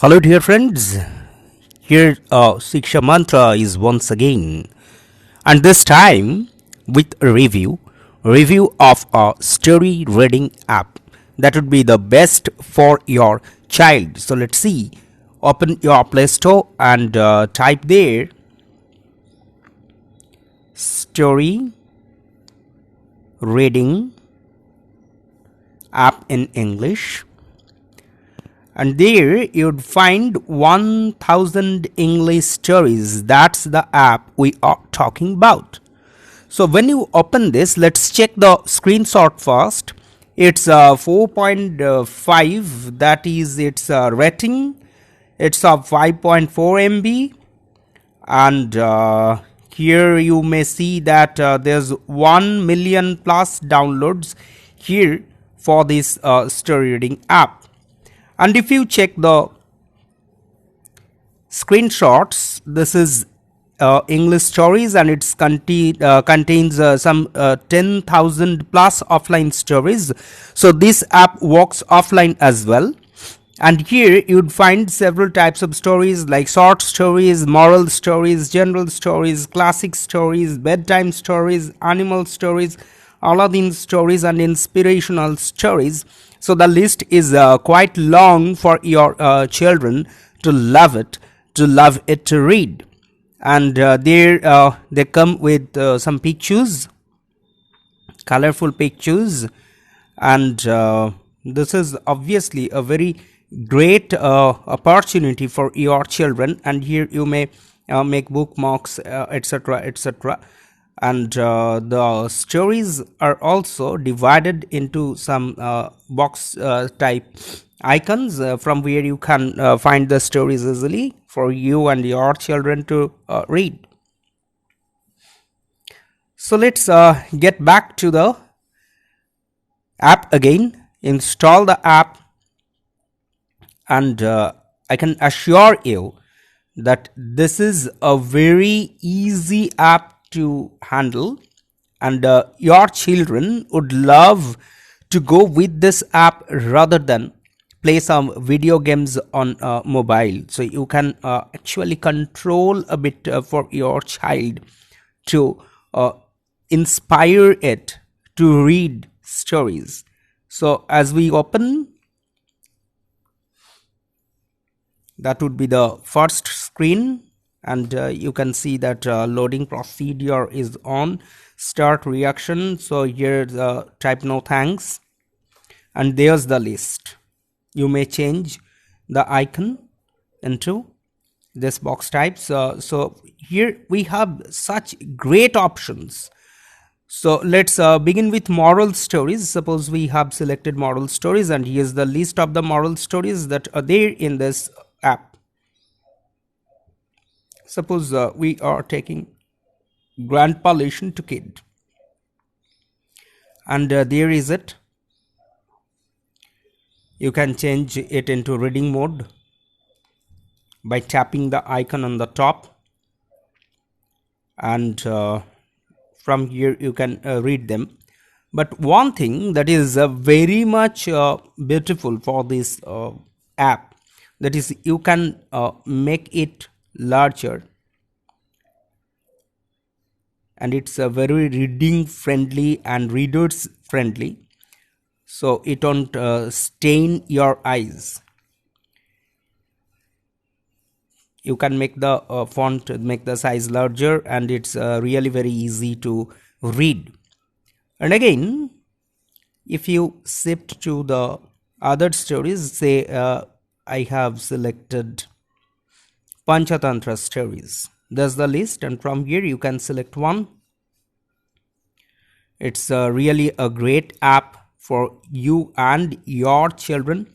Hello, dear friends. Here, Siksha Mantra is once again, and this time with a review of a story reading app that would be the best for your child. So let's see. Open your Play Store and type there story reading app in English, and there you'd find 1000 English stories. That's the app we are talking about. So when you open this, let's check the screenshot first. It's 4.5, that is its rating. It's of 5.4 MB, and here you may see that there's 1 million plus downloads here for this story reading app. And if you check the screenshots, this is English stories, and it contains some 10,000 plus offline stories. So this app works offline as well. And here you'd find several types of stories like short stories, moral stories, general stories, classic stories, bedtime stories, animal stories, Aladdin stories, and inspirational stories. So the list is quite long for your children to love it to read. And there they come with some pictures, colorful pictures, and this is obviously a very great opportunity for your children. And here you may make bookmarks, etc., etc. And the stories are also divided into some box type icons from where you can find the stories easily for you and your children to read. So let's get back to the app again. Install the app, and I can assure you that this is a very easy app to handle, and your children would love to go with this app rather than play some video games on mobile. So you can actually control a bit for your child to inspire it to read stories. So as we open, that would be the first screen, and you can see that loading procedure is on. Start reaction. So here type no thanks, and there's the list. You may change the icon into this box types. So here we have such great options. So let's begin with moral stories. Suppose we have selected moral stories, and here's the list of the moral stories that are there in this app. Suppose we are taking grandpa listen to kid, and there is it. You can change it into reading mode by tapping the icon on the top, and from here you can read them. But one thing that is very much beautiful for this app, that is you can make it larger, and it's a very reading friendly and readers friendly, so it don't stain your eyes. You can make the font, make the size larger, and it's really very easy to read. And again, if you shift to the other stories, say I have selected panchatantra stories. There's the list, and from here you can select one. It's really a great app for you and your children.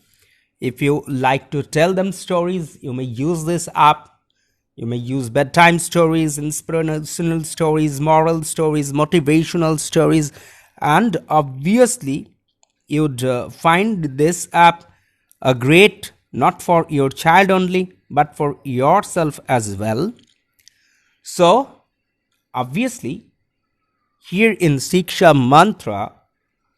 If you like to tell them stories, you may use this app. You may use bedtime stories, inspirational stories, moral stories, motivational stories, and obviously you'd find this app a great, not for your child only, but for yourself as well. So obviously here in Siksha Mantra,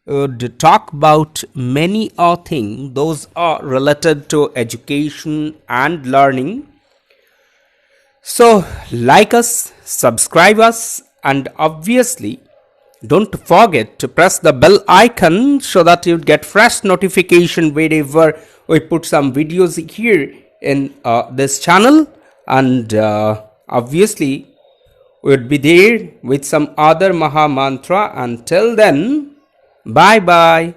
would talk about many things those are related to education and learning. So, like us, subscribe us, and obviously, don't forget to press the bell icon so that you get fresh notification whenever we put some videos here in this channel. And obviously, we'll be there with some other Maha Mantra. Until then, bye bye.